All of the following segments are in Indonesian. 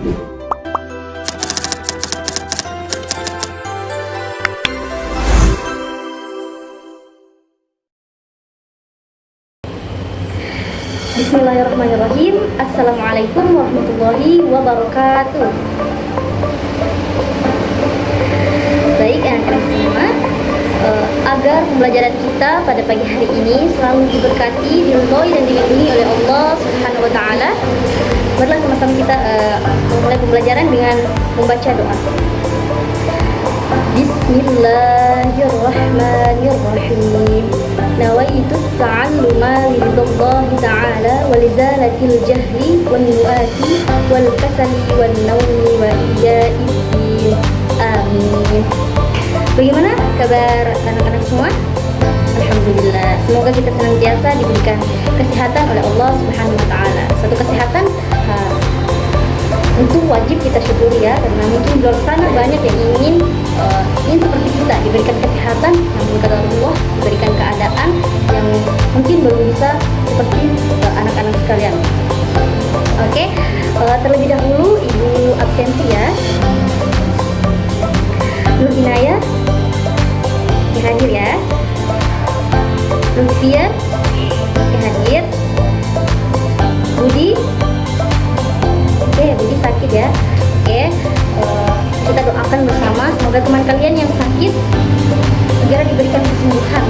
Bismillahirrahmanirrahim. Assalamualaikum warahmatullahi wabarakatuh. Baik anak-anak semua, agar pembelajaran kita pada pagi hari ini selalu diberkati, diridhoi dan dilindungi oleh Allah Subhanahu wa taala. Marilah sama-sama kita memulai pembelajaran dengan membaca doa. Bismillahirrahmanirrahim. Nawaitu ta'alluma liridhallahi ta'ala wa lizalatil jahli wan nu'asi wal kasali wan nawmi wa iyaiddin. Amin. Bagaimana kabar anak-anak semua? Alhamdulillah. Semoga kita senantiasa diberikan kesehatan oleh Allah Subhanahu wa taala. Suatu kesehatan tentu wajib kita syukuri ya, karena mungkin di luar sana banyak yang ingin seperti kita diberikan kesehatan, namun kata Allah diberikan keadaan yang mungkin belum bisa seperti anak-anak sekalian. Oke, terlebih dahulu ibu absensi ya. Nur Inaya hadir ya. Lutfia hadir. Budi, oke, Budi sakit ya. Oke, kita doakan bersama semoga teman kalian yang sakit segera diberikan kesembuhan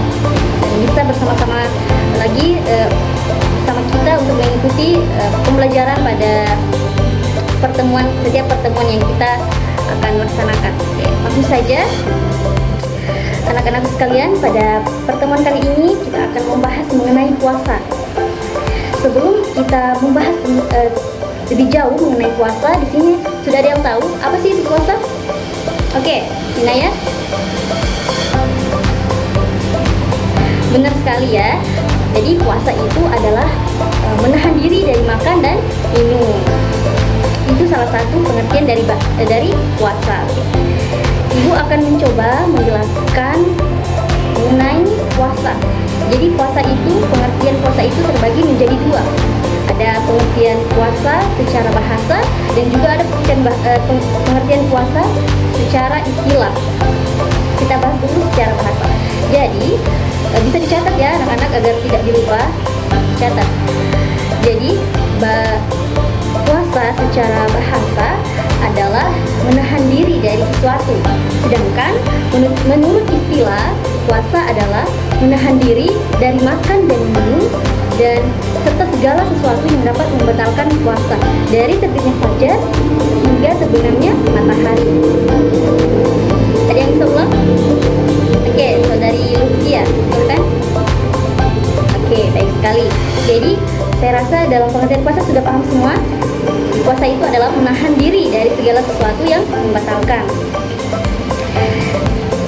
dan bisa bersama-sama lagi bersama kita untuk mengikuti pembelajaran pada setiap pertemuan yang kita akan laksanakan. Oke, langsung saja anak-anak sekalian, pada pertemuan kali ini kita akan membahas mengenai puasa. Sebelum kita membahas lebih jauh mengenai puasa, di sini sudah ada yang tahu apa sih itu puasa? Oke, Inaya. Benar sekali ya. Jadi puasa itu adalah menahan diri dari makan dan minum. Itu salah satu pengertian dari puasa. Ibu akan mencoba menjelaskan mengenai puasa. Jadi pengertian puasa itu terbagi menjadi dua. Ada pengertian puasa secara bahasa dan juga ada pengertian puasa secara istilah. Kita bahas dulu secara bahasa. Jadi bisa dicatat ya anak-anak agar tidak dilupa. Catat. Jadi puasa secara bahasa adalah menahan diri dari sesuatu. Sedangkan menurut istilah, puasa adalah menahan diri dari makan dan minum dan serta segala sesuatu yang dapat membatalkan puasa, dari terbitnya fajar hingga terbenamnya matahari. Ada yang bisa ulang? Oke, saudari Lucia, silakan. Oke, baik sekali. Jadi saya rasa dalam pengertian puasa sudah paham semua. Puasa itu adalah menahan diri dari segala sesuatu yang membatalkan.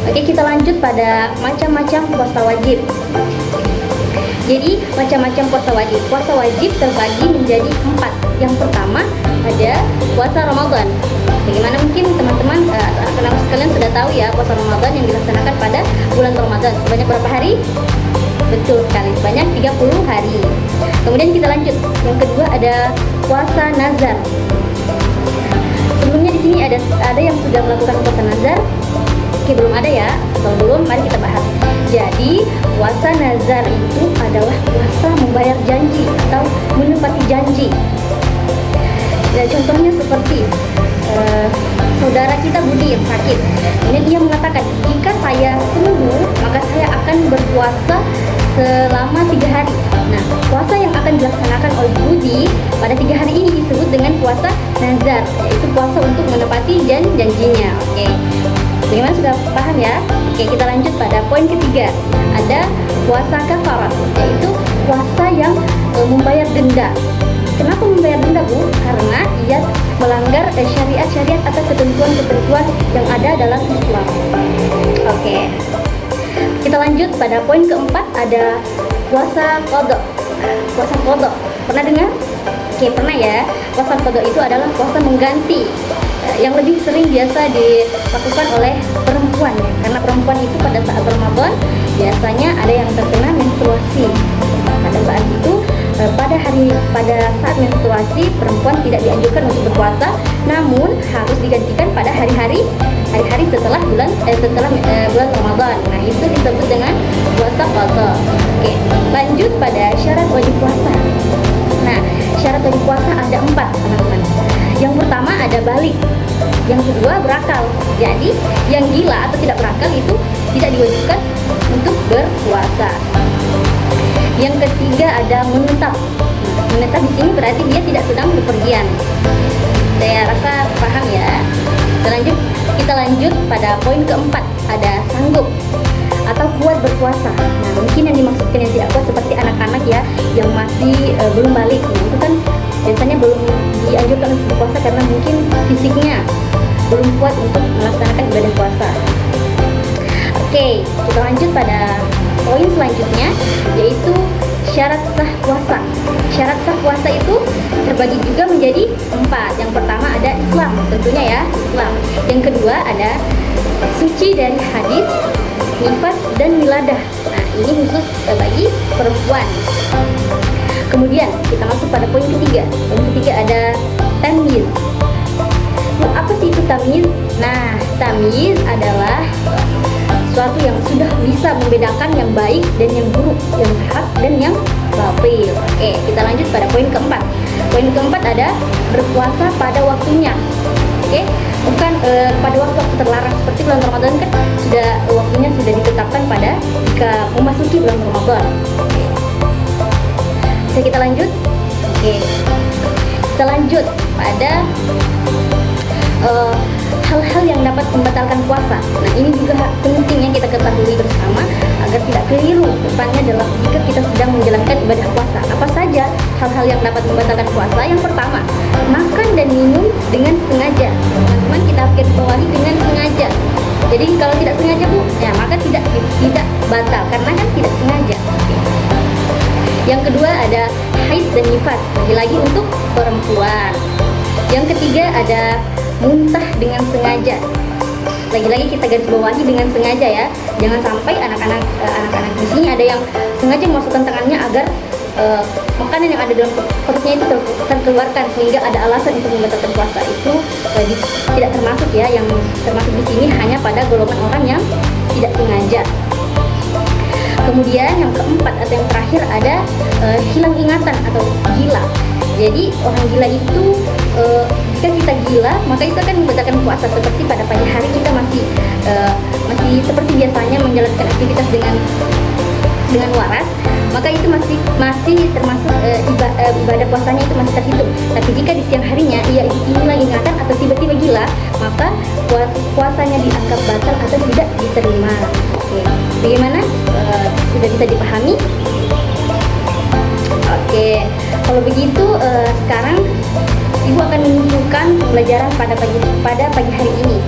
Oke, kita lanjut pada macam-macam puasa wajib. Jadi macam-macam puasa wajib. Puasa wajib terbagi menjadi 4. Yang pertama ada puasa Ramadan. Bagaimana mungkin teman-teman anak-anak sekalian sudah tahu ya, puasa Ramadan yang dilaksanakan pada bulan Ramadan. Sebanyak berapa hari? Betul sekali, sebanyak 30 hari. Kemudian kita lanjut. Yang kedua ada puasa nazar. Sebelumnya di sini ada yang sudah melakukan puasa nazar. Oke, belum ada ya? Kalau belum, mari kita bahas. Jadi, puasa nazar itu adalah puasa membayar janji atau menepati janji. Ya, contohnya seperti saudara kita Budi yang sakit. Kemudian dia mengatakan, jika saya sembuh, maka saya akan berpuasa selama 3 hari. Nah, puasa yang akan dilaksanakan oleh Budi pada 3 hari ini disebut dengan puasa nazar, yaitu puasa untuk menepati janjinya. Oke. Bagaimana, sudah paham ya? Oke, kita lanjut pada poin ketiga. Ada puasa kafarat, yaitu puasa yang membayar denda. Kenapa membayar denda, Bu? Karena ia melanggar syariat-syariat atau ketentuan-ketentuan yang ada dalam Islam. Oke. Kita lanjut pada poin keempat, ada puasa qadha. Puasa qadha, pernah dengar? Oke, pernah ya. Puasa qadha itu adalah puasa mengganti, yang lebih sering biasa dilakukan oleh perempuan ya, karena perempuan itu pada saat Ramadan biasanya ada yang terkena menstruasi. Pada saat itu pada saat menstruasi perempuan tidak dianjurkan untuk berpuasa, namun harus digantikan pada hari-hari setelah bulan Ramadan. Nah, itu disebut dengan puasa qadha. Oke, lanjut pada syarat wajib puasa. Nah, syarat wajib puasa ada 4, teman-teman. Yang pertama ada balik, yang kedua berakal. Jadi yang gila atau tidak berakal itu tidak diwajibkan untuk berpuasa. Yang ketiga ada menetap. Menetap di sini berarti dia tidak sedang bepergian. Saya rasa paham ya. Kita lanjut pada poin keempat, ada sanggup atau kuat berpuasa. Nah, mungkin yang dimaksudkan yang tidak kuat seperti anak-anak ya, yang masih belum balik. Nah, itu kan biasanya belum dianjurkan untuk berpuasa karena mungkin fisiknya belum kuat untuk melaksanakan ibadah puasa. Oke, kita lanjut pada poin selanjutnya, yaitu syarat sah puasa. Syarat sah puasa itu terbagi juga menjadi 4. Yang pertama ada Islam, tentunya ya, Islam. Yang kedua ada suci dari hadis, nifas, dan wiladah. Nah, ini khusus bagi perempuan. Kemudian kita masuk pada poin ketiga. Poin ketiga ada tamyiz. Apa sih itu tamyiz? Nah, tamyiz adalah sesuatu yang sudah bisa membedakan yang baik dan yang buruk, yang hak dan yang batil. Oke, kita lanjut pada poin keempat. Poin keempat ada berpuasa pada waktunya. Oke, bukan pada waktu terlarang seperti bulan Ramadan kan sudah waktunya sudah ditetapkan pada jika memasuki bulan Ramadan. Bisa kita lanjut? Oke, kita lanjut pada hal-hal yang dapat membatalkan puasa. Nah, ini juga penting yang kita ketahui bersama agar tidak keliru depannya dalam jika kita sedang menjalankan ibadah puasa. Apa saja hal-hal yang dapat membatalkan puasa? Yang pertama, makan dan minum dengan sengaja. Teman-teman, kita harus bawahi dengan sengaja. Jadi kalau tidak sengaja Bu, ya maka tidak batal karena kan tidak sengaja. Yang kedua ada haid dan nifas, lagi-lagi untuk perempuan. Yang ketiga ada muntah dengan sengaja. Lagi-lagi kita garis bawahi dengan sengaja ya. Jangan sampai anak-anak di sini ada yang sengaja memasukkan tangannya agar makanan yang ada dalam perutnya itu terkeluarkan sehingga ada alasan untuk membatalkan puasa. Itu tidak termasuk ya. Yang termasuk di sini hanya pada golongan orang yang tidak sengaja. Kemudian yang keempat atau yang terakhir ada hilang ingatan atau gila. Jadi orang gila itu jika kita gila maka itu akan membatalkan puasa, seperti pada pagi hari kita masih seperti biasanya menjalankan aktivitas dengan waras, maka itu masih termasuk ibadah puasanya itu masih terhitung. Tapi jika di siang harinya ia hilang ingatan atau tiba-tiba gila, maka puasanya dianggap batal atau tidak diterima. Oke, bagaimana? Sudah bisa dipahami? Oke, kalau begitu sekarang Ibu akan menunjukkan pembelajaran pada pagi hari ini.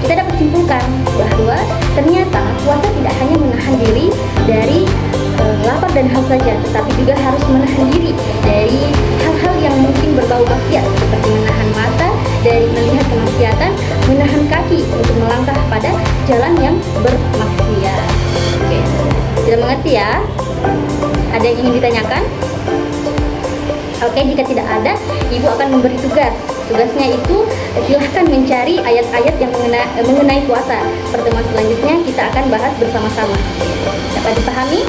Kita dapat simpulkan bahwa ternyata puasa tidak hanya menahan diri dari lapar dan haus saja, tetapi juga harus menahan diri dari hal-hal yang mungkin berbau maksiat, seperti menahan mata dari melihat kemaksiatan, menahan kaki untuk melangkah pada jalan yang bermaksiat. Oke, sudah mengerti ya? Ada yang ingin ditanyakan? Oke, jika tidak ada, Ibu akan memberi tugas. Tugasnya itu silahkan mencari ayat-ayat yang mengenai puasa. Pertemuan selanjutnya kita akan bahas bersama-sama. Dapat dipahami?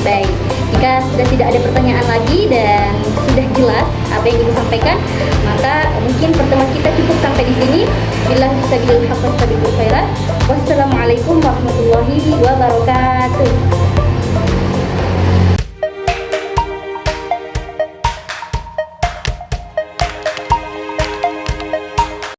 Baik, jika sudah tidak ada pertanyaan lagi dan sudah jelas apa yang Ibu sampaikan, maka mungkin pertemuan kita cukup sampai di sini. Billahi taufiq wal hidayah. Wassalamualaikum warahmatullahi wabarakatuh.